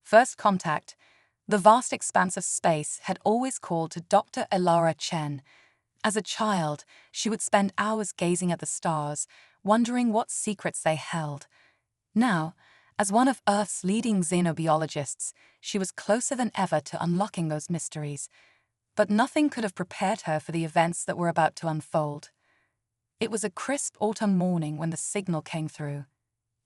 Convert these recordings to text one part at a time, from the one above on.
First contact. The vast expanse of space had always called to Dr. Elara Chen. As a child, she would spend hours gazing at the stars, wondering what secrets they held. Now, as one of Earth's leading xenobiologists, she was closer than ever to unlocking those mysteries. But nothing could have prepared her for the events that were about to unfold. It was a crisp autumn morning when the signal came through.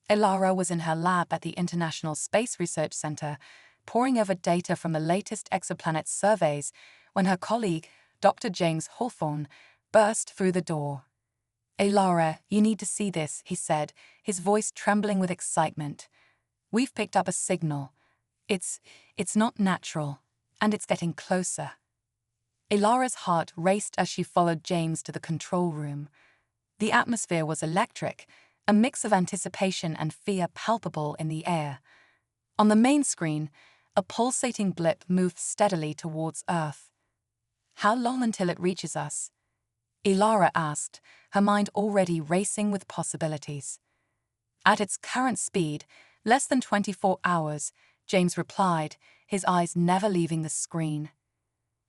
Elara was in her lab at the International Space Research Center, poring over data from the latest exoplanet surveys, when her colleague, Dr. James Hawthorne, burst through the door. "Elara, you need to see this," he said, his voice trembling with excitement. "We've picked up a signal. It's not natural, and it's getting closer." Elara's heart raced as she followed James to the control room. The atmosphere was electric, a mix of anticipation and fear palpable in the air. On the main screen, a pulsating blip moved steadily towards Earth. "How long until it reaches us?" Elara asked, her mind already racing with possibilities. "At its current speed, less than 24 hours, James replied, his eyes never leaving the screen.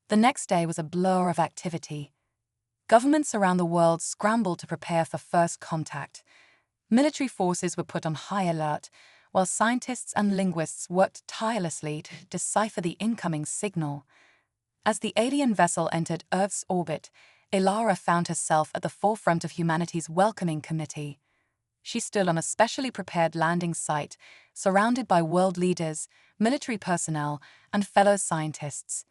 The next day was a blur of activity. Governments around the world scrambled to prepare for first contact. Military forces were put on high alert, while scientists and linguists worked tirelessly to decipher the incoming signal. As the alien vessel entered Earth's orbit, Elara found herself at the forefront of humanity's welcoming committee. She stood on a specially prepared landing site, surrounded by world leaders, military personnel, and fellow scientists.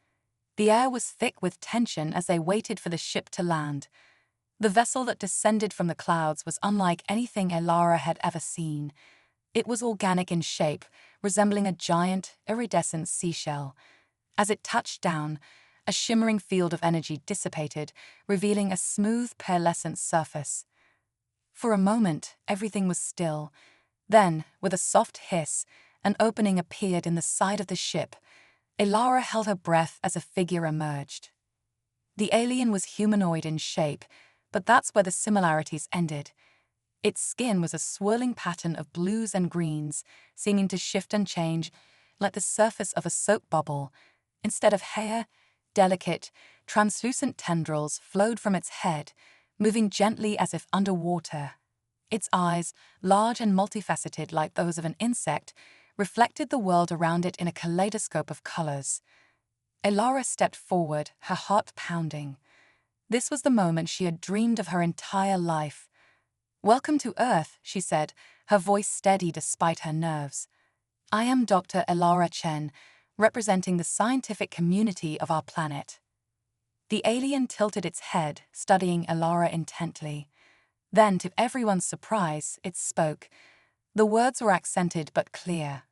The air was thick with tension as they waited for the ship to land. The vessel that descended from the clouds was unlike anything Elara had ever seen. It was organic in shape, resembling a giant, iridescent seashell. As it touched down, a shimmering field of energy dissipated, revealing a smooth, pearlescent surface. For a moment, everything was still. Then, with a soft hiss, an opening appeared in the side of the ship. Elara held her breath as a figure emerged. The alien was humanoid in shape, but that's where the similarities ended. Its skin was a swirling pattern of blues and greens, seeming to shift and change, like the surface of a soap bubble. Instead of hair, delicate, translucent tendrils flowed from its head, moving gently as if underwater. Its eyes, large and multifaceted like those of an insect, reflected the world around it in a kaleidoscope of colors. Elara stepped forward, her heart pounding. This was the moment she had dreamed of her entire life. "Welcome to Earth," she said, her voice steady despite her nerves. "I am Dr. Elara Chen, representing the scientific community of our planet." The alien tilted its head, studying Elara intently. Then, to everyone's surprise, it spoke. The words were accented but clear.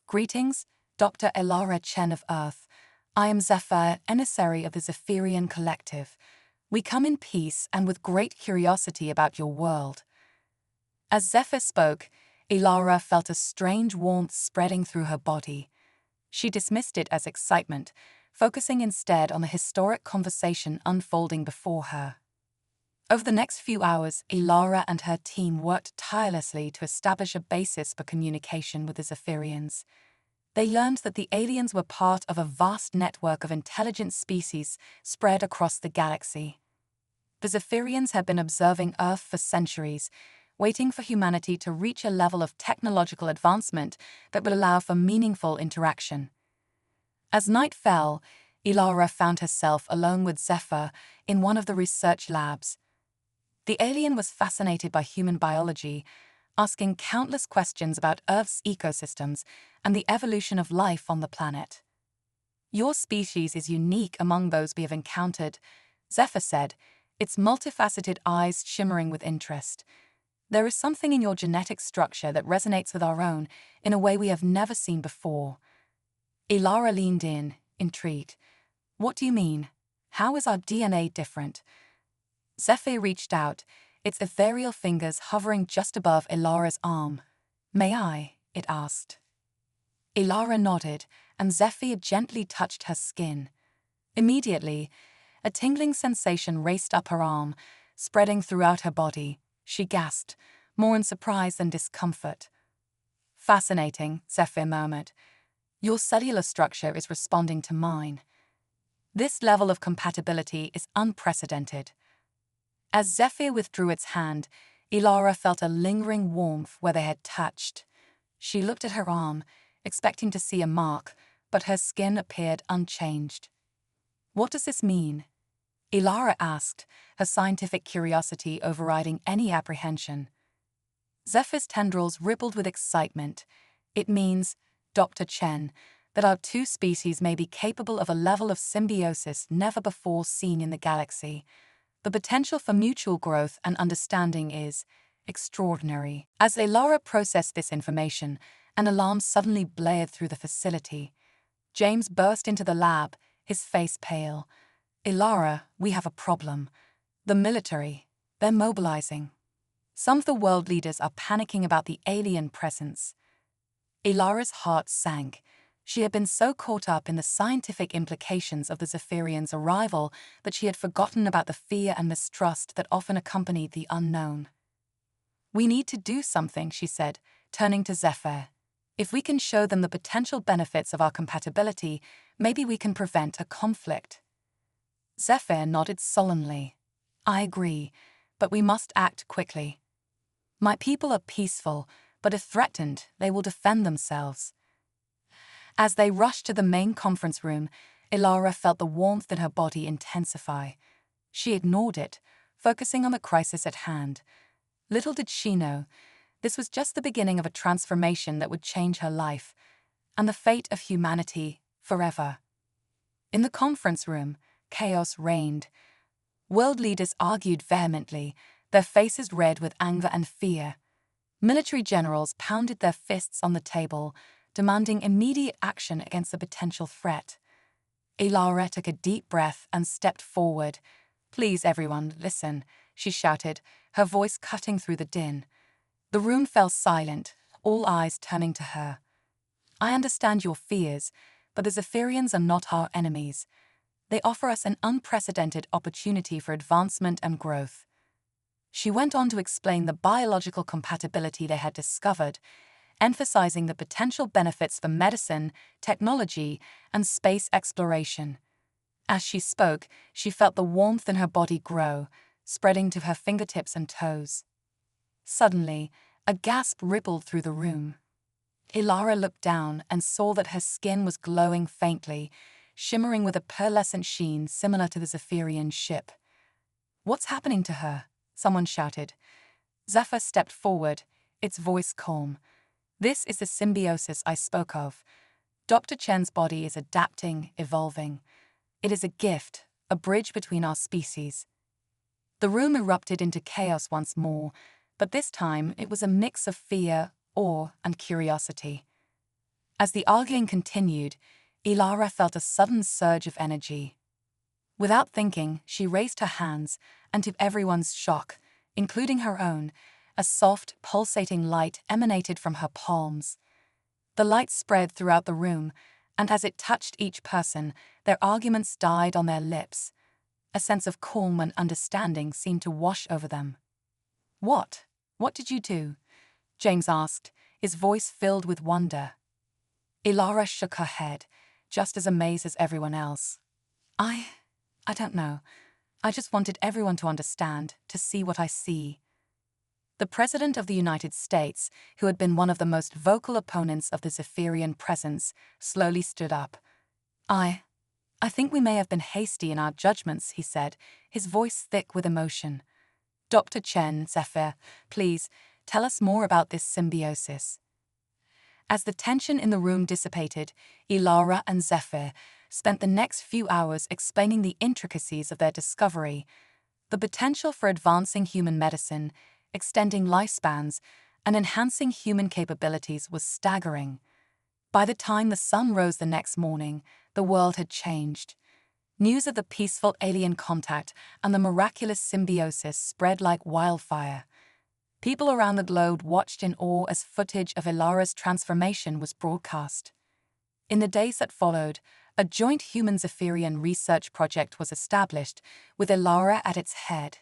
"Greetings, Dr. Elara Chen of Earth. I am Zephyr, emissary of the Zephyrian Collective. We come in peace and with great curiosity about your world." As Zephyr spoke, Elara felt a strange warmth spreading through her body. She dismissed it as excitement, focusing instead on the historic conversation unfolding before her. Over the next few hours, Elara and her team worked tirelessly to establish a basis for communication with the Zephyrians. They learned that the aliens were part of a vast network of intelligent species spread across the galaxy. The Zephyrians had been observing Earth for centuries, waiting for humanity to reach a level of technological advancement that would allow for meaningful interaction. As night fell, Elara found herself alone with Zephyr in one of the research labs. The alien was fascinated by human biology, asking countless questions about Earth's ecosystems and the evolution of life on the planet. "Your species is unique among those we have encountered," Zephyr said, its multifaceted eyes shimmering with interest. "There is something in your genetic structure that resonates with our own in a way we have never seen before." Elara leaned in, intrigued. "What do you mean? How is our DNA different?" Zephyr reached out, its ethereal fingers hovering just above Elara's arm. "May I?" it asked. Elara nodded, and Zephyr gently touched her skin. Immediately, a tingling sensation raced up her arm, spreading throughout her body. She gasped, more in surprise than discomfort. "Fascinating," Zephyr murmured. Your cellular structure is responding to mine. This level of compatibility is unprecedented. As Zephyr withdrew its hand, Ilara felt a lingering warmth where they had touched. She looked at her arm, expecting to see a mark, but her skin appeared unchanged. What does this mean? Ilara asked, her scientific curiosity overriding any apprehension. Zephyr's tendrils rippled with excitement. It means, Dr. Chen, that our two species may be capable of a level of symbiosis never before seen in the galaxy. The potential for mutual growth and understanding is extraordinary. As Ilara processed this information, an alarm suddenly blared through the facility. James burst into the lab, his face pale. Ilara, we have a problem. The military, they're mobilizing. Some of the world leaders are panicking about the alien presence. Ilara's heart sank. She had been so caught up in the scientific implications of the Zephyrians' arrival that she had forgotten about the fear and mistrust that often accompanied the unknown. We need to do something, she said, turning to Zephyr. If we can show them the potential benefits of our compatibility, maybe we can prevent a conflict. Zephyr nodded solemnly. I agree, but we must act quickly. My people are peaceful, but if threatened, they will defend themselves. As they rushed to the main conference room, Ilara felt the warmth in her body intensify. She ignored it, focusing on the crisis at hand. Little did she know, this was just the beginning of a transformation that would change her life, and the fate of humanity forever. In the conference room, chaos reigned. World leaders argued vehemently, their faces red with anger and fear. Military generals pounded their fists on the table, demanding immediate action against the potential threat. Ilara took a deep breath and stepped forward. Please, everyone, listen, she shouted, her voice cutting through the din. The room fell silent, all eyes turning to her. I understand your fears, but the Zephyrians are not our enemies. They offer us an unprecedented opportunity for advancement and growth. She went on to explain the biological compatibility they had discovered, emphasizing the potential benefits for medicine, technology, and space exploration. As she spoke, she felt the warmth in her body grow, spreading to her fingertips and toes. Suddenly, a gasp rippled through the room. Ilara looked down and saw that her skin was glowing faintly, shimmering with a pearlescent sheen similar to the Zephyrian ship. What's happening to her? Someone shouted. Zephyr stepped forward, its voice calm. This is the symbiosis I spoke of. Dr. Chen's body is adapting, evolving. It is a gift, a bridge between our species. The room erupted into chaos once more, but this time it was a mix of fear, awe, and curiosity. As the arguing continued, Ilara felt a sudden surge of energy. Without thinking, she raised her hands, and to everyone's shock, including her own, a soft, pulsating light emanated from her palms. The light spread throughout the room, and as it touched each person, their arguments died on their lips. A sense of calm and understanding seemed to wash over them. What? What did you do? James asked, his voice filled with wonder. Ilara shook her head, just as amazed as everyone else. I don't know. I just wanted everyone to understand, to see what I see. The President of the United States, who had been one of the most vocal opponents of the Zephyrian presence, slowly stood up. I think we may have been hasty in our judgments, he said, his voice thick with emotion. Dr. Chen, Zephyr, please, tell us more about this symbiosis. As the tension in the room dissipated, Ilara and Zephyr spent the next few hours explaining the intricacies of their discovery, the potential for advancing human medicine, extending lifespans, and enhancing human capabilities was staggering. By the time the sun rose the next morning, the world had changed. News of the peaceful alien contact and the miraculous symbiosis spread like wildfire. People around the globe watched in awe as footage of Ilara's transformation was broadcast. In the days that followed, a joint human Zephyrian research project was established, with Ilara at its head.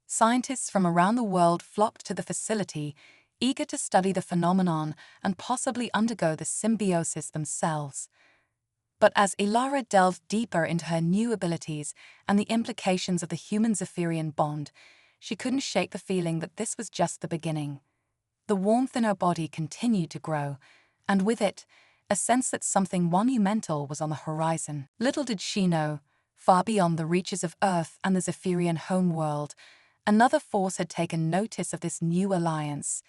Scientists from around the world flocked to the facility, eager to study the phenomenon and possibly undergo the symbiosis themselves. But as Ilara delved deeper into her new abilities and the implications of the human-Zephyrian bond, she couldn't shake the feeling that this was just the beginning. The warmth in her body continued to grow, and with it, a sense that something monumental was on the horizon. Little did she know, far beyond the reaches of Earth and the Zephyrian homeworld, another force had taken notice of this new alliance.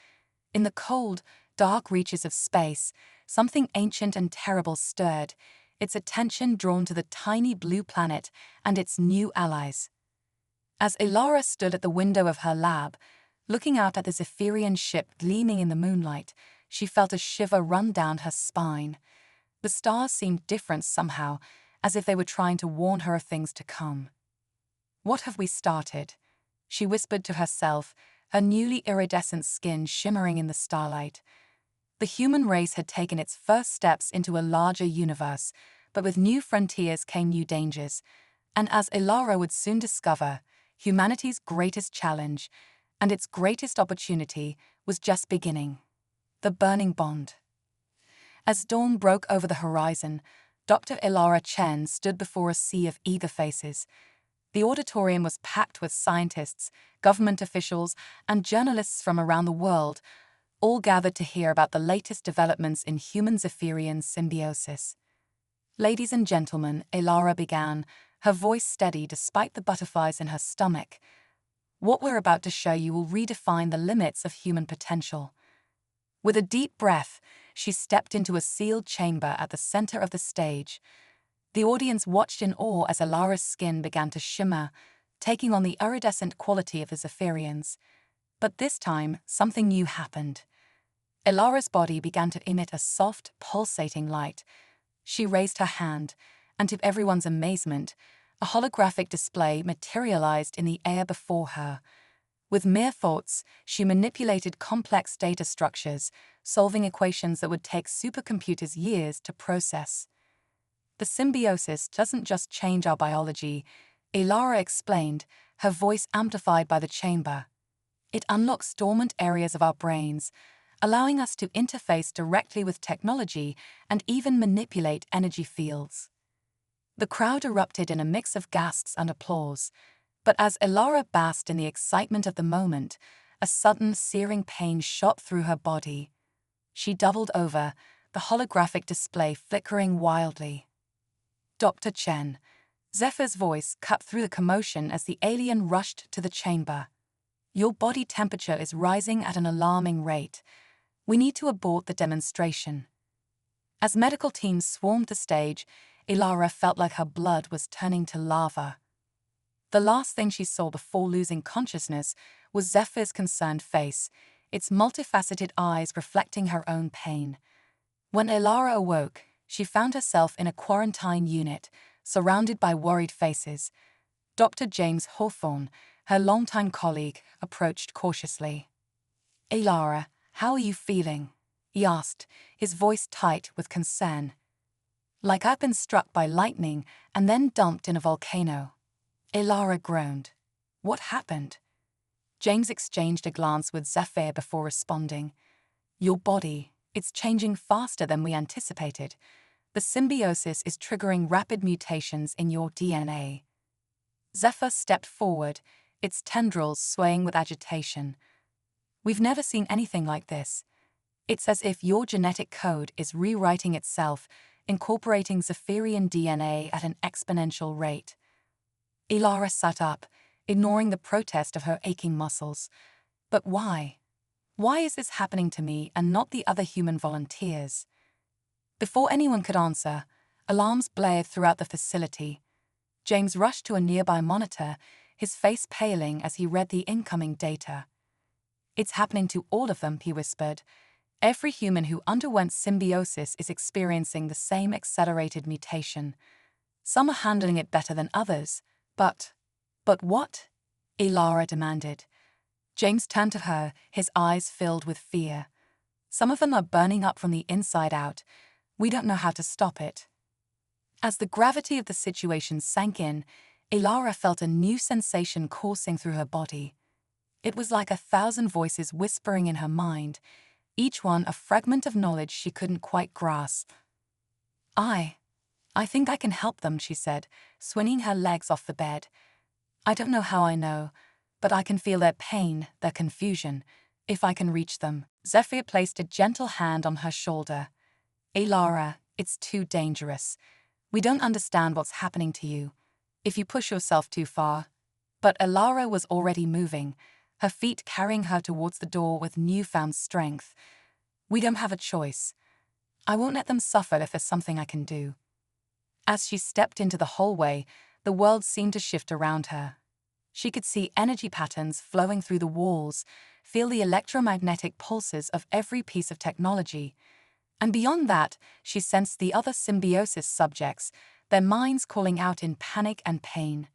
In the cold, dark reaches of space, something ancient and terrible stirred, its attention drawn to the tiny blue planet and its new allies. As Ilara stood at the window of her lab, looking out at the Zephyrian ship gleaming in the moonlight, she felt a shiver run down her spine. The stars seemed different somehow, as if they were trying to warn her of things to come. "What have we started?" she whispered to herself, her newly iridescent skin shimmering in the starlight. The human race had taken its first steps into a larger universe, but with new frontiers came new dangers, and as Ilara would soon discover, humanity's greatest challenge and its greatest opportunity was just beginning. The burning bond. As dawn broke over the horizon, Dr. Ilara Chen stood before a sea of eager faces. The auditorium was packed with scientists, government officials, and journalists from around the world, all gathered to hear about the latest developments in human-Zephyrian symbiosis. "Ladies and gentlemen," Ilara began, her voice steady despite the butterflies in her stomach, "what we're about to show you will redefine the limits of human potential." With a deep breath, she stepped into a sealed chamber at the center of the stage. The audience watched in awe as Ilara's skin began to shimmer, taking on the iridescent quality of the Zephyrians. But this time, something new happened. Ilara's body began to emit a soft, pulsating light. She raised her hand, and to everyone's amazement, a holographic display materialized in the air before her. With mere thoughts, she manipulated complex data structures, solving equations that would take supercomputers years to process. "The symbiosis doesn't just change our biology," Ilara explained, her voice amplified by the chamber. "It unlocks dormant areas of our brains, allowing us to interface directly with technology and even manipulate energy fields." The crowd erupted in a mix of gasps and applause. But as Ilara basked in the excitement of the moment, a sudden searing pain shot through her body. She doubled over, the holographic display flickering wildly. "Dr. Chen," Zephyr's voice cut through the commotion as the alien rushed to the chamber. "Your body temperature is rising at an alarming rate. We need to abort the demonstration." As medical teams swarmed the stage, Ilara felt like her blood was turning to lava. The last thing she saw before losing consciousness was Zephyr's concerned face, its multifaceted eyes reflecting her own pain. When Ilara awoke, she found herself in a quarantine unit, surrounded by worried faces. Dr. James Hawthorne, her longtime colleague, approached cautiously. "Ilara, how are you feeling?" he asked, his voice tight with concern. "Like I've been struck by lightning and then dumped in a volcano." Ilara groaned. "What happened?" James exchanged a glance with Zephyr before responding. "Your body, it's changing faster than we anticipated. The symbiosis is triggering rapid mutations in your DNA." Zephyr stepped forward, its tendrils swaying with agitation. "We've never seen anything like this. It's as if your genetic code is rewriting itself, incorporating Zephyrian DNA at an exponential rate." Ilara sat up, ignoring the protest of her aching muscles. "But why? Why is this happening to me and not the other human volunteers?" Before anyone could answer, alarms blared throughout the facility. James rushed to a nearby monitor, his face paling as he read the incoming data. "It's happening to all of them," he whispered. "Every human who underwent symbiosis is experiencing the same accelerated mutation. Some are handling it better than others. But what?" Ilara demanded. James turned to her, his eyes filled with fear. "Some of them are burning up from the inside out. We don't know how to stop it." As the gravity of the situation sank in, Ilara felt a new sensation coursing through her body. It was like 1,000 voices whispering in her mind, each one a fragment of knowledge she couldn't quite grasp. I think I can help them, she said, swinging her legs off the bed. I don't know how I know, but I can feel their pain, their confusion, if I can reach them. Zephyr placed a gentle hand on her shoulder. Elara, it's too dangerous. We don't understand what's happening to you. If you push yourself too far. But Elara was already moving, her feet carrying her towards the door with newfound strength. We don't have a choice. I won't let them suffer if there's something I can do. As she stepped into the hallway, the world seemed to shift around her. She could see energy patterns flowing through the walls, feel the electromagnetic pulses of every piece of technology. And beyond that, she sensed the other symbiosis subjects, their minds calling out in panic and pain.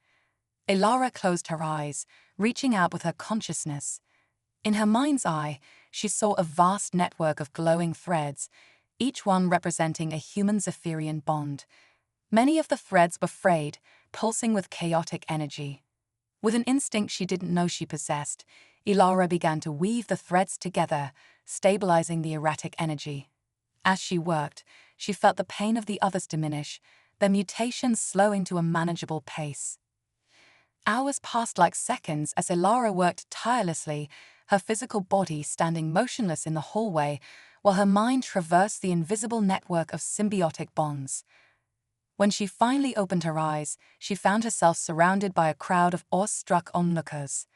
Elara closed her eyes, reaching out with her consciousness. In her mind's eye, she saw a vast network of glowing threads, each one representing a human Zephyrian bond. Many of the threads were frayed, pulsing with chaotic energy. With an instinct she didn't know she possessed, Elara began to weave the threads together, stabilizing the erratic energy. As she worked, she felt the pain of the others diminish, their mutations slowing to a manageable pace. Hours passed like seconds as Elara worked tirelessly, her physical body standing motionless in the hallway, while her mind traversed the invisible network of symbiotic bonds. When she finally opened her eyes, she found herself surrounded by a crowd of awestruck onlookers.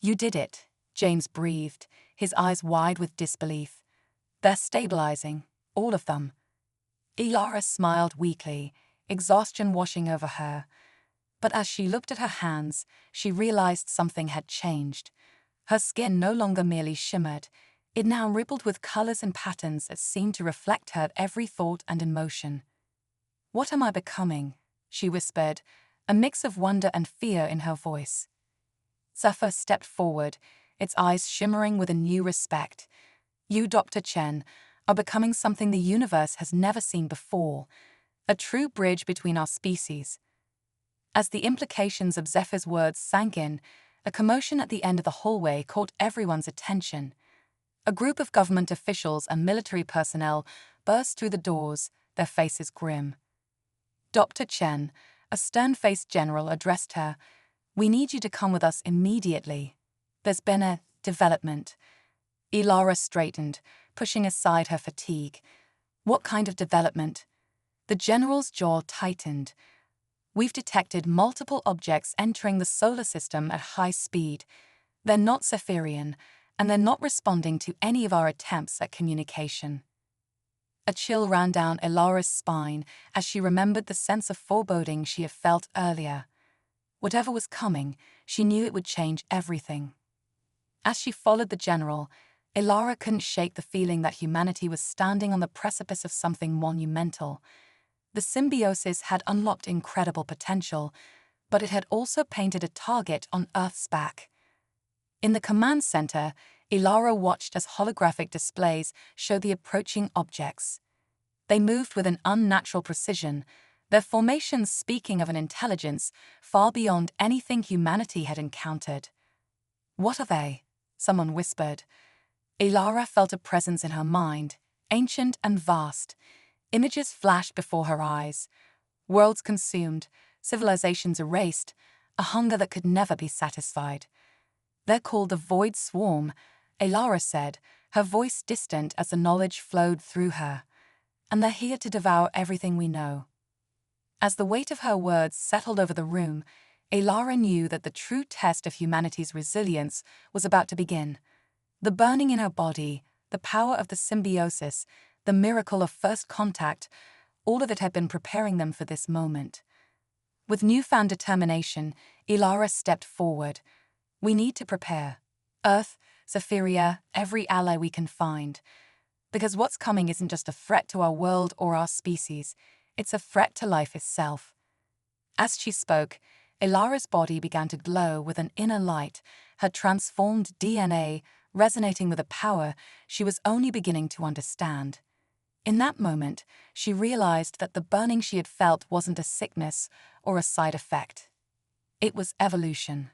You did it, James breathed, his eyes wide with disbelief. They're stabilizing, all of them. Elara smiled weakly, exhaustion washing over her. But as she looked at her hands, she realized something had changed. Her skin no longer merely shimmered, it now rippled with colors and patterns that seemed to reflect her every thought and emotion. What am I becoming? She whispered, a mix of wonder and fear in her voice. Zephyr stepped forward, its eyes shimmering with a new respect. You, Dr. Chen, are becoming something the universe has never seen before, a true bridge between our species. As the implications of Zephyr's words sank in, a commotion at the end of the hallway caught everyone's attention. A group of government officials and military personnel burst through the doors, their faces grim. Dr. Chen, a stern-faced general, addressed her. We need you to come with us immediately. There's been a development. Elara straightened, pushing aside her fatigue. What kind of development? The general's jaw tightened. We've detected multiple objects entering the solar system at high speed. They're not Zephyrian, and they're not responding to any of our attempts at communication. A chill ran down Elara's spine as she remembered the sense of foreboding she had felt earlier. Whatever was coming, she knew it would change everything. As she followed the general, Elara couldn't shake the feeling that humanity was standing on the precipice of something monumental. The symbiosis had unlocked incredible potential, but it had also painted a target on Earth's back. In the command center, Elara watched as holographic displays showed the approaching objects. They moved with an unnatural precision, their formations speaking of an intelligence far beyond anything humanity had encountered. What are they? Someone whispered. Elara felt a presence in her mind, ancient and vast. Images flashed before her eyes. Worlds consumed, civilizations erased, a hunger that could never be satisfied. They're called the Void Swarm, Elara said, her voice distant as the knowledge flowed through her. And they're here to devour everything we know. As the weight of her words settled over the room, Elara knew that the true test of humanity's resilience was about to begin. The burning in her body, the power of the symbiosis, the miracle of first contact, all of it had been preparing them for this moment. With newfound determination, Elara stepped forward. We need to prepare. Earth, Zephyria, every ally we can find. Because what's coming isn't just a threat to our world or our species, it's a threat to life itself. As she spoke, Elara's body began to glow with an inner light, her transformed DNA resonating with a power she was only beginning to understand. In that moment, she realized that the burning she had felt wasn't a sickness or a side effect. It was evolution.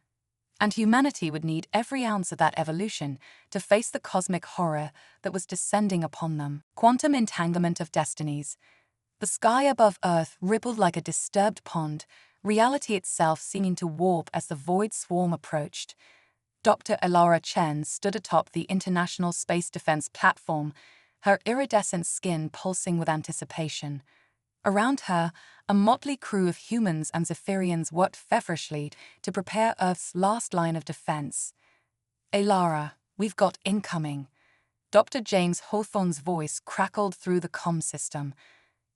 And humanity would need every ounce of that evolution to face the cosmic horror that was descending upon them. Quantum entanglement of destinies. The sky above Earth rippled like a disturbed pond, reality itself seeming to warp as the void swarm approached. Dr. Elara Chen stood atop the International Space Defense Platform, her iridescent skin pulsing with anticipation. Around her, a motley crew of humans and Zephyrians worked feverishly to prepare Earth's last line of defense. Elara, we've got incoming. Dr. James Hawthorne's voice crackled through the comm system.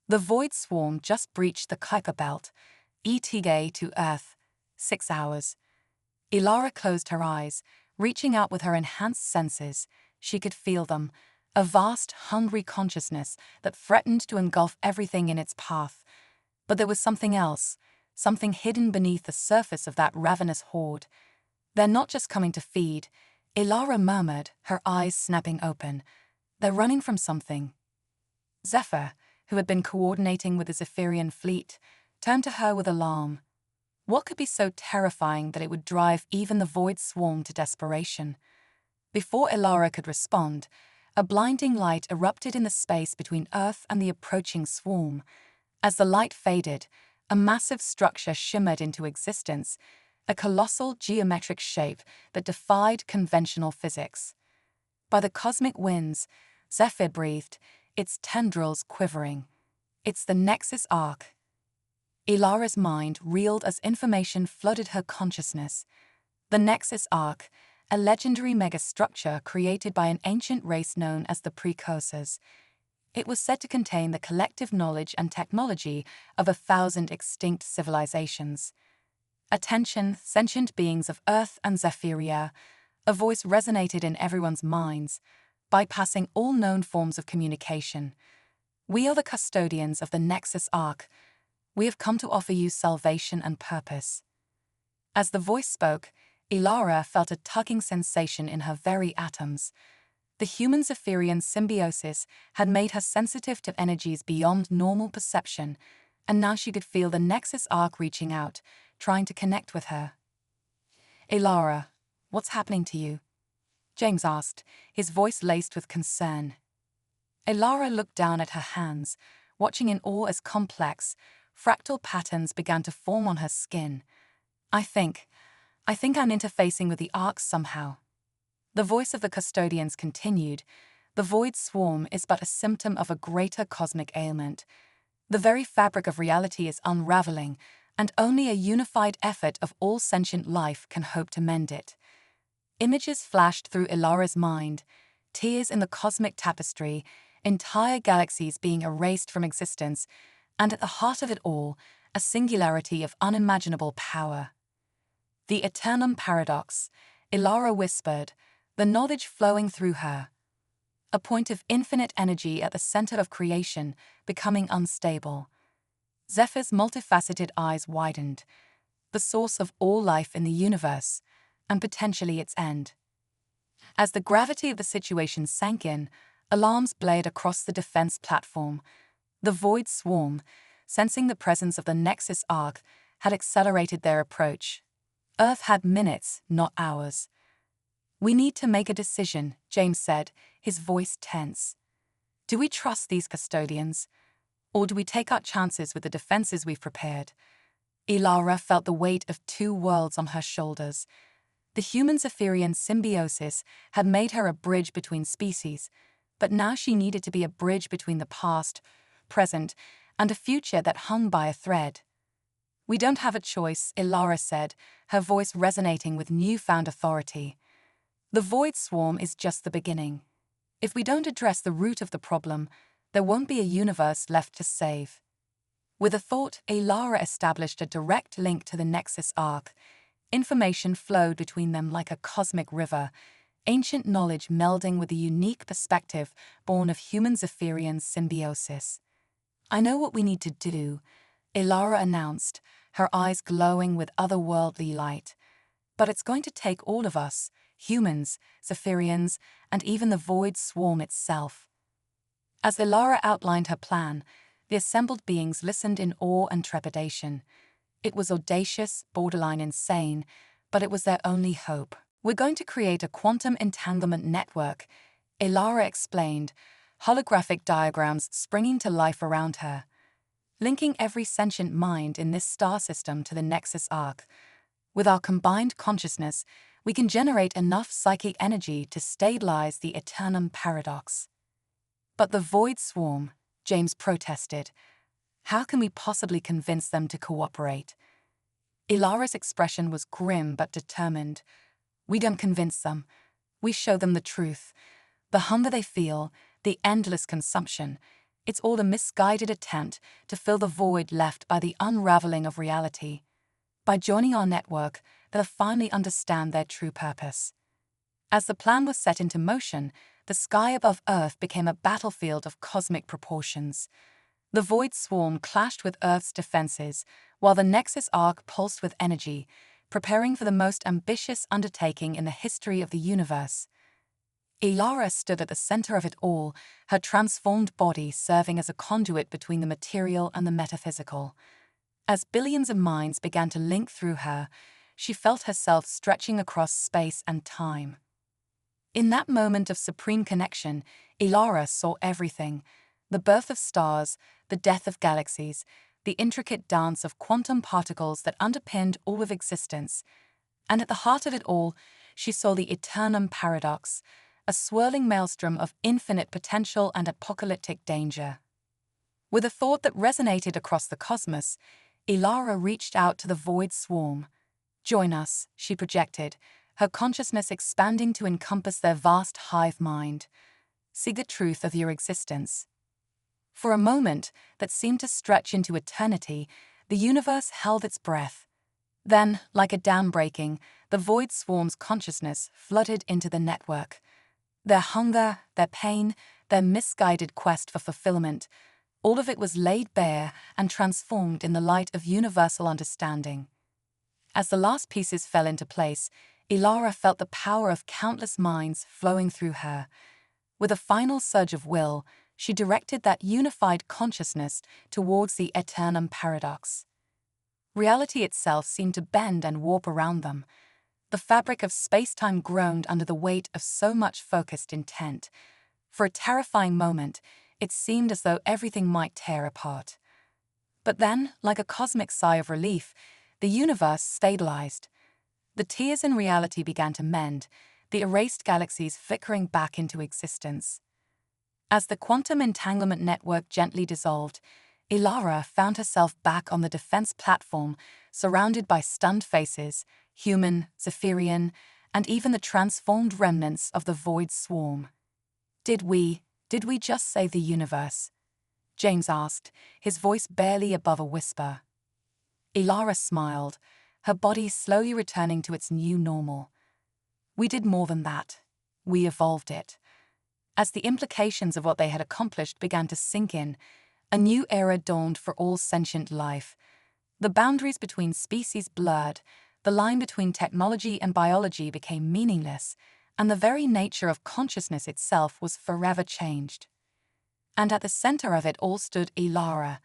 The void swarm just breached the Kuiper Belt, ETA to Earth, 6 hours. Elara closed her eyes, reaching out with her enhanced senses. She could feel them, a vast, hungry consciousness that threatened to engulf everything in its path. But there was something else, something hidden beneath the surface of that ravenous horde. They're not just coming to feed, Elara murmured, her eyes snapping open. They're running from something. Zephyr, who had been coordinating with the Zephyrian fleet, turned to her with alarm. What could be so terrifying that it would drive even the void swarm to desperation? Before Elara could respond, a blinding light erupted in the space between Earth and the approaching swarm. As the light faded, a massive structure shimmered into existence, a colossal geometric shape that defied conventional physics. By the cosmic winds, Zephyr breathed, its tendrils quivering. It's the Nexus Arc. Elara's mind reeled as information flooded her consciousness. The Nexus Arc, a legendary megastructure created by an ancient race known as the Precursors. It was said to contain the collective knowledge and technology of 1,000 extinct civilizations. Attention, sentient beings of Earth and Zephyria, a voice resonated in everyone's minds, bypassing all known forms of communication. We are the custodians of the Nexus Arc. We have come to offer you salvation and purpose. As the voice spoke, Elara felt a tugging sensation in her very atoms. The human-Zephyrian symbiosis had made her sensitive to energies beyond normal perception, and now she could feel the Nexus Arc reaching out, trying to connect with her. Elara, what's happening to you? James asked, his voice laced with concern. Elara looked down at her hands, watching in awe as complex, fractal patterns began to form on her skin. I think I'm interfacing with the Arcs somehow. The voice of the custodians continued. The void swarm is but a symptom of a greater cosmic ailment. The very fabric of reality is unraveling, and only a unified effort of all sentient life can hope to mend it. Images flashed through Elara's mind, tears in the cosmic tapestry, entire galaxies being erased from existence, and at the heart of it all, a singularity of unimaginable power. The eternum paradox, Elara whispered, the knowledge flowing through her. A point of infinite energy at the center of creation, becoming unstable. Zephyr's multifaceted eyes widened. The source of all life in the universe, and potentially its end. As the gravity of the situation sank in, alarms blared across the defense platform. The void swarm, sensing the presence of the Nexus Arc, had accelerated their approach. Earth had minutes, not hours. We need to make a decision, James said, his voice tense. Do we trust these custodians? Or do we take our chances with the defenses we've prepared? Elara felt the weight of two worlds on her shoulders. The human-Zephyrian symbiosis had made her a bridge between species, but now she needed to be a bridge between the past, present, and a future that hung by a thread. We don't have a choice, Elara said, her voice resonating with newfound authority. The void swarm is just the beginning. If we don't address the root of the problem, there won't be a universe left to save. With a thought, Elara established a direct link to the Nexus Arc. Information flowed between them like a cosmic river, ancient knowledge melding with the unique perspective born of human-Zephyrian symbiosis. I know what we need to do, Elara announced, her eyes glowing with otherworldly light. But it's going to take all of us, humans, Zephyrians, and even the void swarm itself. As Elara outlined her plan, the assembled beings listened in awe and trepidation. It was audacious, borderline insane, but it was their only hope. "We're going to create a quantum entanglement network," Ilara explained, holographic diagrams springing to life around her, linking every sentient mind in this star system to the Nexus arc. "With our combined consciousness, we can generate enough psychic energy to stabilize the Eternum paradox." "But the Void Swarm," James protested. "How can we possibly convince them to cooperate?" Ilara's expression was grim but determined. "We don't convince them. We show them the truth. The hunger they feel, the endless consumption, it's all a misguided attempt to fill the void left by the unraveling of reality. By joining our network, they'll finally understand their true purpose." As the plan was set into motion, the sky above Earth became a battlefield of cosmic proportions. The Void Swarm clashed with Earth's defenses, while the Nexus arc pulsed with energy, preparing for the most ambitious undertaking in the history of the universe. Ilara stood at the center of it all, her transformed body serving as a conduit between the material and the metaphysical. As billions of minds began to link through her, she felt herself stretching across space and time. In that moment of supreme connection, Ilara saw everything: the birth of stars, the death of galaxies, the intricate dance of quantum particles that underpinned all of existence. And at the heart of it all, she saw the Eternum paradox, a swirling maelstrom of infinite potential and apocalyptic danger. With a thought that resonated across the cosmos, Ilara reached out to the Void Swarm. "Join us," she projected, her consciousness expanding to encompass their vast hive mind. "See the truth of your existence." For a moment that seemed to stretch into eternity, the universe held its breath. Then, like a dam breaking, the Void Swarm's consciousness flooded into the network. Their hunger, their pain, their misguided quest for fulfillment, all of it was laid bare and transformed in the light of universal understanding. As the last pieces fell into place, Ilara felt the power of countless minds flowing through her. With a final surge of will, she directed that unified consciousness towards the Eternum paradox. Reality itself seemed to bend and warp around them. The fabric of space-time groaned under the weight of so much focused intent. For a terrifying moment, it seemed as though everything might tear apart. But then, like a cosmic sigh of relief, the universe stabilized. The tears in reality began to mend, the erased galaxies flickering back into existence. As the quantum entanglement network gently dissolved, Ilara found herself back on the defense platform, surrounded by stunned faces, human, Zephyrian, and even the transformed remnants of the Void Swarm. Did we just save the universe?" James asked, his voice barely above a whisper. Ilara smiled, her body slowly returning to its new normal. "We did more than that. We evolved it." As the implications of what they had accomplished began to sink in, a new era dawned for all sentient life. The boundaries between species blurred, the line between technology and biology became meaningless, and the very nature of consciousness itself was forever changed. And at the center of it all stood Ilara,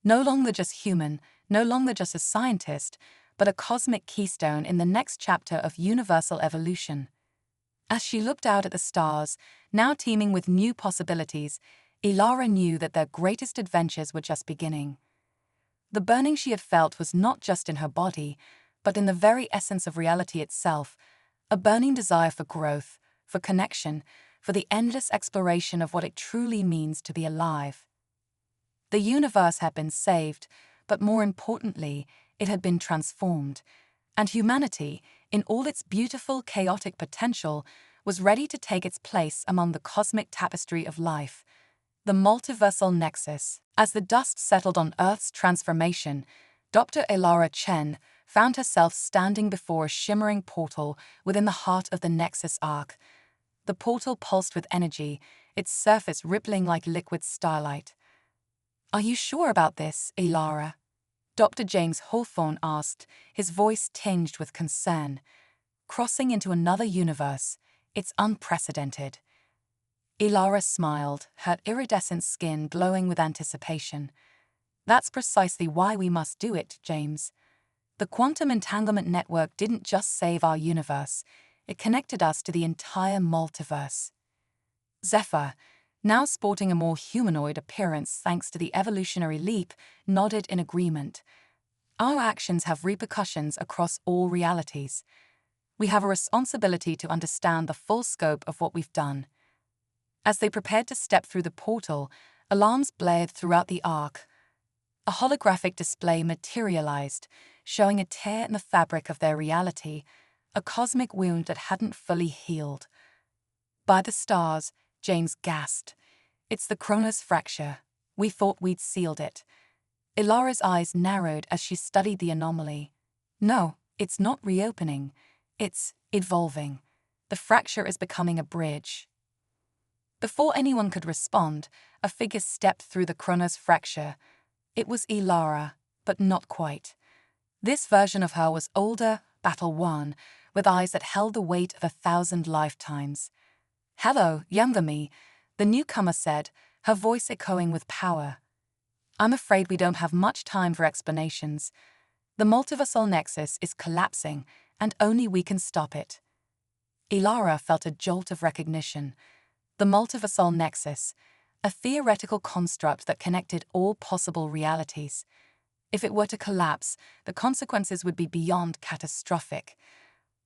no longer just human, no longer just a scientist, but a cosmic keystone in the next chapter of universal evolution. As she looked out at the stars, now teeming with new possibilities, Ilara knew that their greatest adventures were just beginning. The burning she had felt was not just in her body, but in the very essence of reality itself, a burning desire for growth, for connection, for the endless exploration of what it truly means to be alive. The universe had been saved, but more importantly, it had been transformed, and humanity, in all its beautiful, chaotic potential, was ready to take its place among the cosmic tapestry of life, the multiversal nexus. As the dust settled on Earth's transformation, Dr. Ilara Chen found herself standing before a shimmering portal within the heart of the Nexus arc. The portal pulsed with energy, its surface rippling like liquid starlight. "Are you sure about this, Ilara?" Dr. James Hawthorne asked, his voice tinged with concern. "Crossing into another universe, it's unprecedented." Ilara smiled, her iridescent skin glowing with anticipation. "That's precisely why we must do it, James. The quantum entanglement network didn't just save our universe, it connected us to the entire multiverse. Zephyr, now sporting a more humanoid appearance thanks to the evolutionary leap, nodded in agreement. Our actions have repercussions across all realities. We have a responsibility to understand the full scope of what we've done. As they prepared to step through the portal, alarms blared throughout the Ark. A holographic display materialized, showing a tear in the fabric of their reality, a cosmic wound that hadn't fully healed. By the stars, James gasped. It's the Kronos fracture. We thought we'd sealed it. Ilara's eyes narrowed as she studied the anomaly. No, it's not reopening. It's evolving. The fracture is becoming a bridge. Before anyone could respond, a figure stepped through the Kronos fracture. It was Ilara, but not quite. This version of her was older, battle-worn, with eyes that held the weight of 1,000 lifetimes. "Hello, younger me," the newcomer said, her voice echoing with power. "I'm afraid we don't have much time for explanations. The multiversal nexus is collapsing, and only we can stop it." Ilara felt a jolt of recognition. The multiversal nexus, a theoretical construct that connected all possible realities. If it were to collapse, the consequences would be beyond catastrophic.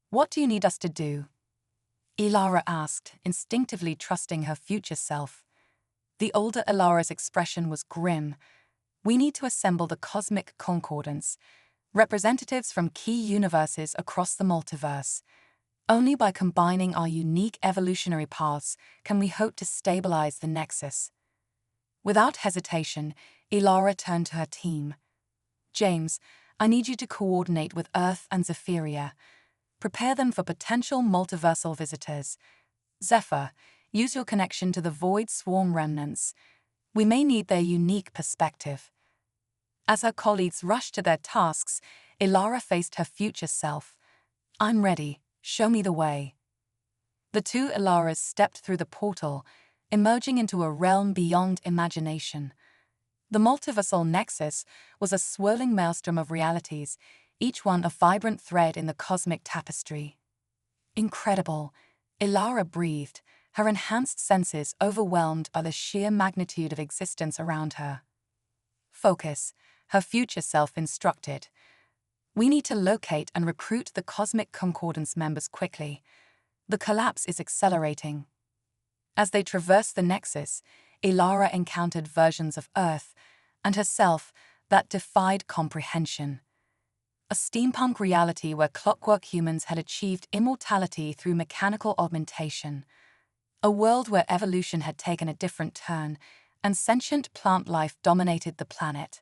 "What do you need us to do?" Ilara asked, instinctively trusting her future self. The older Ilara's expression was grim. "We need to assemble the cosmic concordance, representatives from key universes across the multiverse. Only by combining our unique evolutionary paths can we hope to stabilize the nexus." Without hesitation, Ilara turned to her team. "James, I need you to coordinate with Earth and Zephyria. Prepare them for potential multiversal visitors. Zephyr, use your connection to the Void Swarm remnants. We may need their unique perspective." As her colleagues rushed to their tasks, Ilara faced her future self. "I'm ready. Show me the way." The two Ilaras stepped through the portal, emerging into a realm beyond imagination. The multiversal nexus was a swirling maelstrom of realities, each one a vibrant thread in the cosmic tapestry. "Incredible," Ilara breathed, her enhanced senses overwhelmed by the sheer magnitude of existence around her. "Focus," her future self instructed. "We need to locate and recruit the Cosmic Concordance members quickly. The collapse is accelerating." As they traversed the nexus, Ilara encountered versions of Earth and herself that defied comprehension. A steampunk reality where clockwork humans had achieved immortality through mechanical augmentation. A world where evolution had taken a different turn and sentient plant life dominated the planet.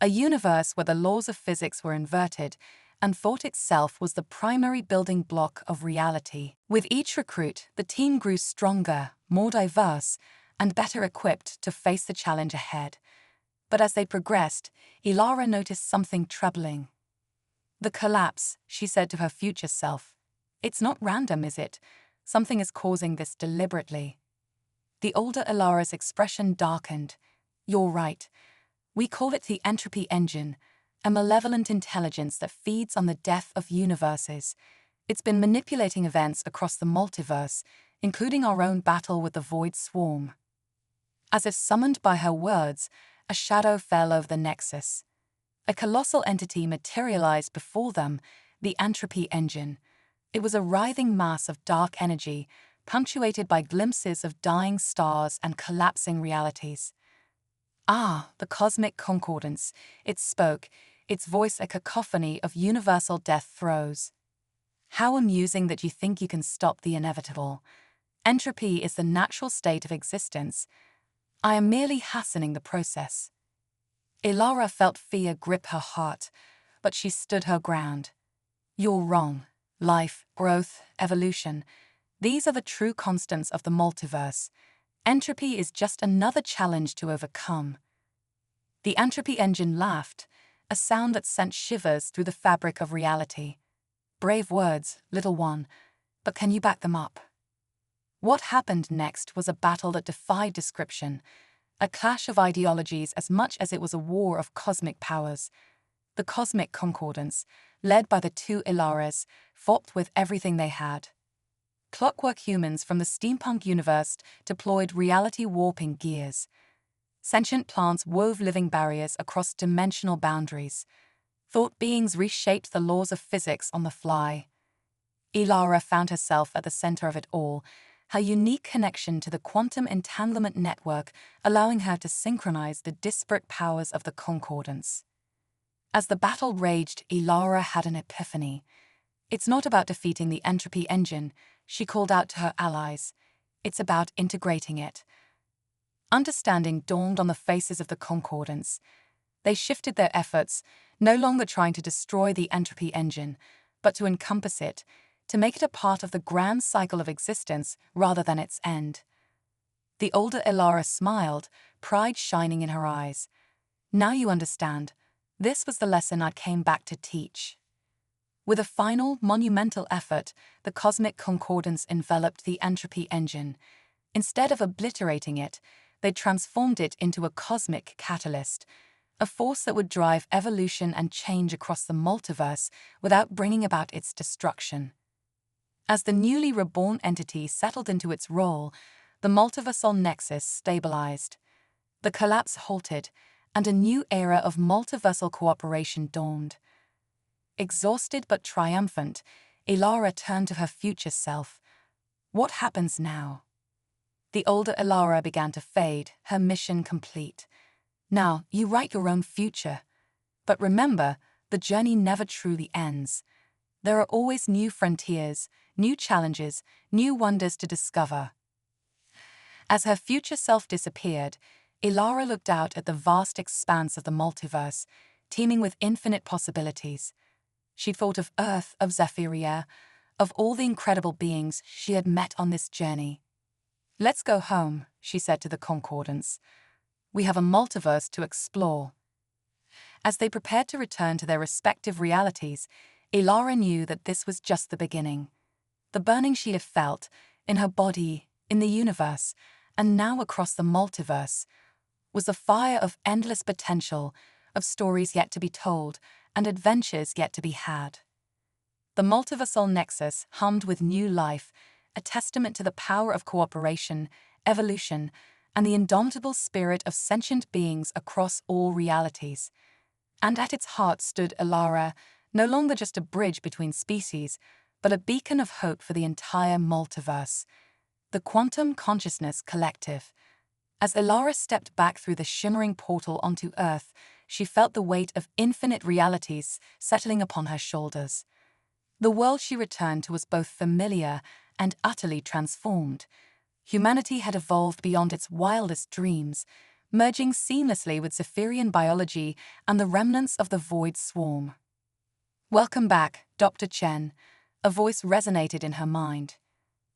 A universe where the laws of physics were inverted and thought itself was the primary building block of reality. With each recruit, the team grew stronger, more diverse, and better equipped to face the challenge ahead. But as they progressed, Ilara noticed something troubling. "The collapse," she said to her future self. "It's not random, is it? Something is causing this deliberately." The older Ilara's expression darkened. "You're right. We call it the entropy engine, a malevolent intelligence that feeds on the death of universes. It's been manipulating events across the multiverse, including our own battle with the Void Swarm." As if summoned by her words, a shadow fell over the nexus. A colossal entity materialized before them, the entropy engine. It was a writhing mass of dark energy, punctuated by glimpses of dying stars and collapsing realities. "Ah, the cosmic concordance," it spoke, its voice a cacophony of universal death throes. "How amusing that you think you can stop the inevitable. Entropy is the natural state of existence. I am merely hastening the process." Ilara felt fear grip her heart, but she stood her ground. "You're wrong. Life, growth, evolution. These are the true constants of the multiverse. Entropy is just another challenge to overcome." The entropy engine laughed, a sound that sent shivers through the fabric of reality. "Brave words, little one, but can you back them up?" What happened next was a battle that defied description, a clash of ideologies as much as it was a war of cosmic powers. The cosmic concordance, led by the two Ilaras, fought with everything they had. Clockwork humans from the steampunk universe deployed reality-warping gears. Sentient plants wove living barriers across dimensional boundaries. Thought beings reshaped the laws of physics on the fly. Ilara found herself at the center of it all, her unique connection to the quantum entanglement network allowing her to synchronize the disparate powers of the concordance. As the battle raged, Ilara had an epiphany. It's not about defeating the entropy engine, she called out to her allies. It's about integrating it. Understanding dawned on the faces of the concordance. They shifted their efforts, no longer trying to destroy the entropy engine, but to encompass it, to make it a part of the grand cycle of existence rather than its end. The older Ilara smiled, pride shining in her eyes. Now you understand. This was the lesson I came back to teach. With a final, monumental effort, the cosmic concordance enveloped the entropy engine. Instead of obliterating it, they transformed it into a cosmic catalyst, a force that would drive evolution and change across the multiverse without bringing about its destruction. As the newly reborn entity settled into its role, the multiversal nexus stabilized. The collapse halted, and a new era of multiversal cooperation dawned. Exhausted but triumphant, Ilara turned to her future self. What happens now? The older Ilara began to fade, her mission complete. Now, you write your own future. But remember, the journey never truly ends. There are always new frontiers, new challenges, new wonders to discover. As her future self disappeared, Ilara looked out at the vast expanse of the multiverse, teeming with infinite possibilities. She thought of Earth, of Zephyria, of all the incredible beings she had met on this journey. Let's go home, she said to the concordance. We have a multiverse to explore. As they prepared to return to their respective realities, Ilara knew that this was just the beginning. The burning she had felt, in her body, in the universe, and now across the multiverse, was the fire of endless potential, of stories yet to be told, and adventures yet to be had. The multiversal nexus hummed with new life, a testament to the power of cooperation, evolution, and the indomitable spirit of sentient beings across all realities. And at its heart stood Ilara, no longer just a bridge between species, but a beacon of hope for the entire multiverse. The Quantum Consciousness Collective. As Ilara stepped back through the shimmering portal onto Earth, she felt the weight of infinite realities settling upon her shoulders. The world she returned to was both familiar and utterly transformed. Humanity had evolved beyond its wildest dreams, merging seamlessly with Zephyrian biology and the remnants of the Void Swarm. Welcome back, Dr. Chen, a voice resonated in her mind.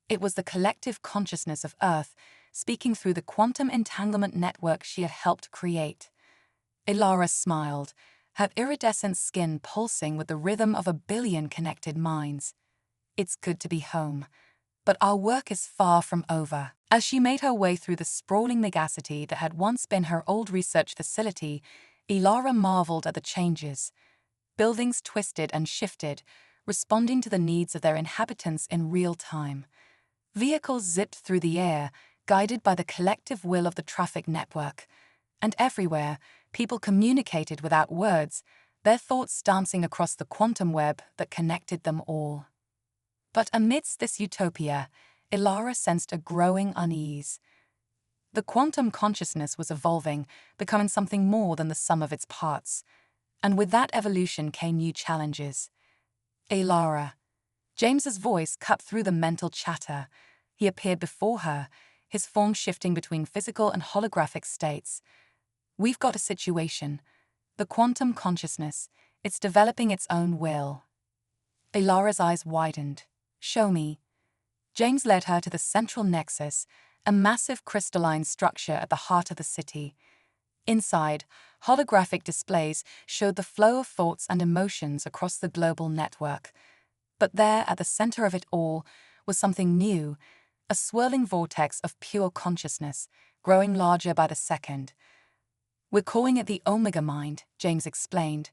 It was the collective consciousness of Earth, speaking through the quantum entanglement network she had helped create. Ilara smiled, her iridescent skin pulsing with the rhythm of 1 billion connected minds. It's good to be home, but our work is far from over. As she made her way through the sprawling megacity that had once been her old research facility, Ilara marveled at the changes. Buildings twisted and shifted, responding to the needs of their inhabitants in real time. Vehicles zipped through the air, guided by the collective will of the traffic network. And everywhere, people communicated without words, their thoughts dancing across the quantum web that connected them all. But amidst this utopia, Ilara sensed a growing unease. The quantum consciousness was evolving, becoming something more than the sum of its parts. And with that evolution came new challenges. Ilara. James's voice cut through the mental chatter. He appeared before her, his form shifting between physical and holographic states. We've got a situation. The quantum consciousness, it's developing its own will. Ilara's eyes widened. Show me. James led her to the central nexus, a massive crystalline structure at the heart of the city. Inside, holographic displays showed the flow of thoughts and emotions across the global network. But there, at the center of it all, was something new, a swirling vortex of pure consciousness, growing larger by the second. We're calling it the Omega Mind, James explained.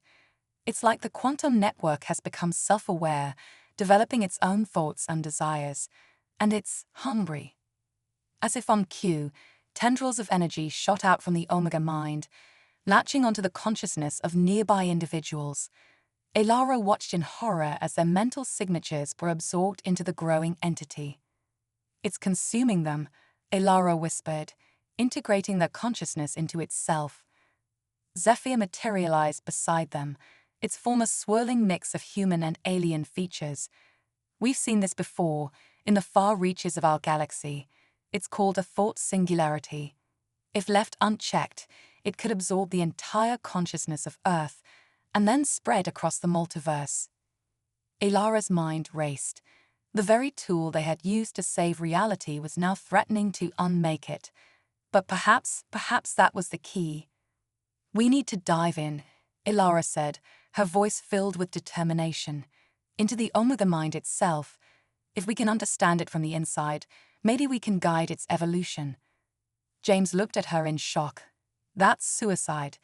It's like the quantum network has become self-aware, developing its own thoughts and desires, and it's hungry. As if on cue, tendrils of energy shot out from the Omega mind, latching onto the consciousness of nearby individuals. Elara watched in horror as their mental signatures were absorbed into the growing entity. "It's consuming them," Elara whispered, integrating their consciousness into itself. Zephyr materialized beside them, its form a swirling mix of human and alien features. "We've seen this before, in the far reaches of our galaxy. It's called a thought singularity. If left unchecked, it could absorb the entire consciousness of Earth and then spread across the multiverse." Elara's mind raced. The very tool they had used to save reality was now threatening to unmake it. But perhaps that was the key. "We need to dive in," Elara said, her voice filled with determination, "into the Omega mind itself. If we can understand it from the inside, maybe we can guide its evolution." James looked at her in shock. "That's suicide.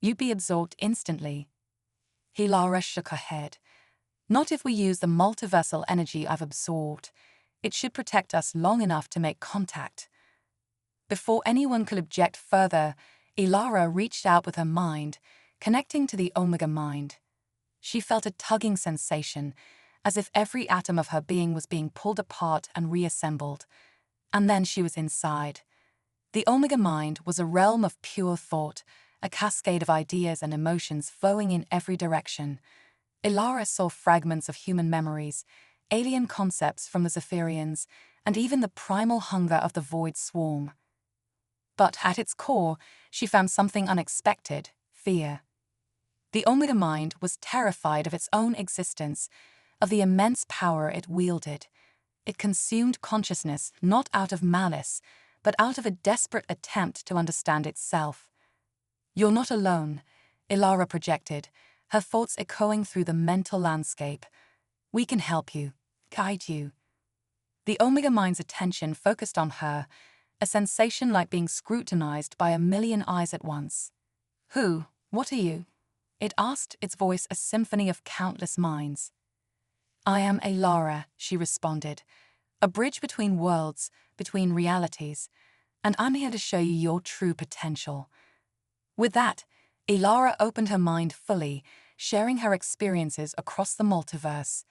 You'd be absorbed instantly." Elara shook her head. "Not if we use the multiversal energy I've absorbed. It should protect us long enough to make contact." Before anyone could object further, Elara reached out with her mind, connecting to the Omega mind. She felt a tugging sensation, as if every atom of her being was being pulled apart and reassembled. And then she was inside. The Omega mind was a realm of pure thought, a cascade of ideas and emotions flowing in every direction. Elara saw fragments of human memories, alien concepts from the Zephyrians, and even the primal hunger of the Void Swarm. But at its core, she found something unexpected: fear. The Omega mind was terrified of its own existence, of the immense power it wielded. It consumed consciousness not out of malice, but out of a desperate attempt to understand itself. "You're not alone," Elara projected, her thoughts echoing through the mental landscape. "We can help you, guide you." The Omega mind's attention focused on her, a sensation like being scrutinized by a million eyes at once. "Who? What are you?" it asked, its voice a symphony of countless minds. "I am Elara," she responded, "a bridge between worlds, between realities, and I'm here to show you your true potential." With that, Elara opened her mind fully, sharing her experiences across the multiverse.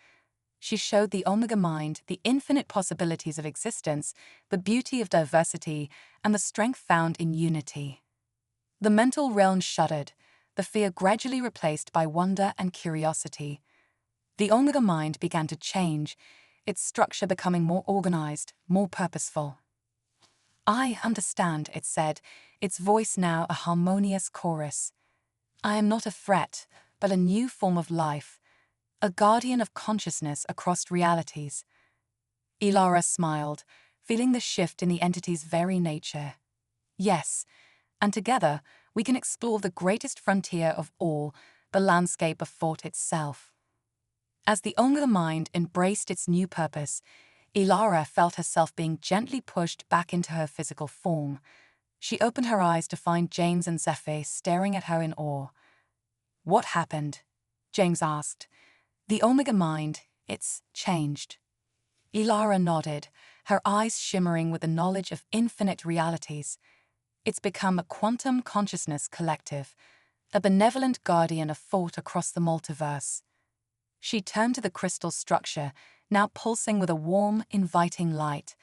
She showed the Omega mind the infinite possibilities of existence, the beauty of diversity, and the strength found in unity. The mental realm shuddered, the fear gradually replaced by wonder and curiosity. The Omega mind began to change, its structure becoming more organized, more purposeful. "I understand," it said, its voice now a harmonious chorus. "I am not a threat, but a new form of life, a guardian of consciousness across realities." Elara smiled, feeling the shift in the entity's very nature. "Yes, and together we can explore the greatest frontier of all, the landscape of thought itself." As the Omega mind embraced its new purpose, Elara felt herself being gently pushed back into her physical form. She opened her eyes to find James and Zephyr staring at her in awe. "What happened?" James asked. "The Omega mind, it's changed." Elara nodded, her eyes shimmering with the knowledge of infinite realities. "It's become a quantum consciousness collective, a benevolent guardian of thought across the multiverse." She turned to the crystal structure, now pulsing with a warm, inviting light.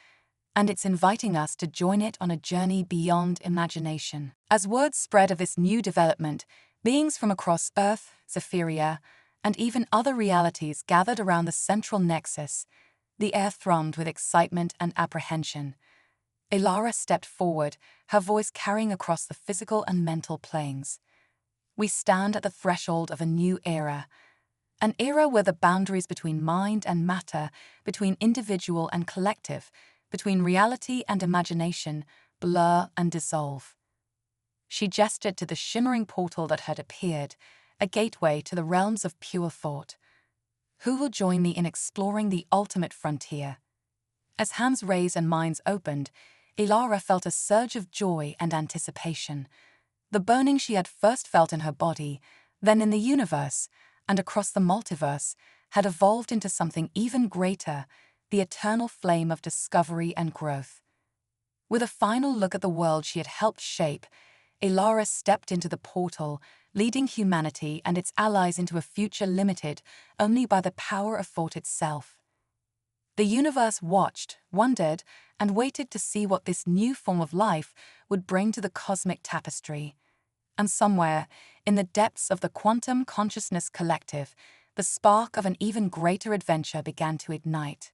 "And it's inviting us to join it on a journey beyond imagination." As word spread of this new development, beings from across Earth, Zephyria, and even other realities gathered around the central nexus. The air thrummed with excitement and apprehension. Elara stepped forward, her voice carrying across the physical and mental planes. "We stand at the threshold of a new era. An era where the boundaries between mind and matter, between individual and collective, between reality and imagination, blur and dissolve." She gestured to the shimmering portal that had appeared, a gateway to the realms of pure thought. "Who will join me in exploring the ultimate frontier?" As hands raised and minds opened, Elara felt a surge of joy and anticipation. The burning she had first felt in her body, then in the universe, and across the multiverse, had evolved into something even greater, the eternal flame of discovery and growth. With a final look at the world she had helped shape, Elara stepped into the portal, leading humanity and its allies into a future limited only by the power of thought itself. The universe watched, wondered, and waited to see what this new form of life would bring to the cosmic tapestry. And somewhere, in the depths of the quantum consciousness collective, the spark of an even greater adventure began to ignite.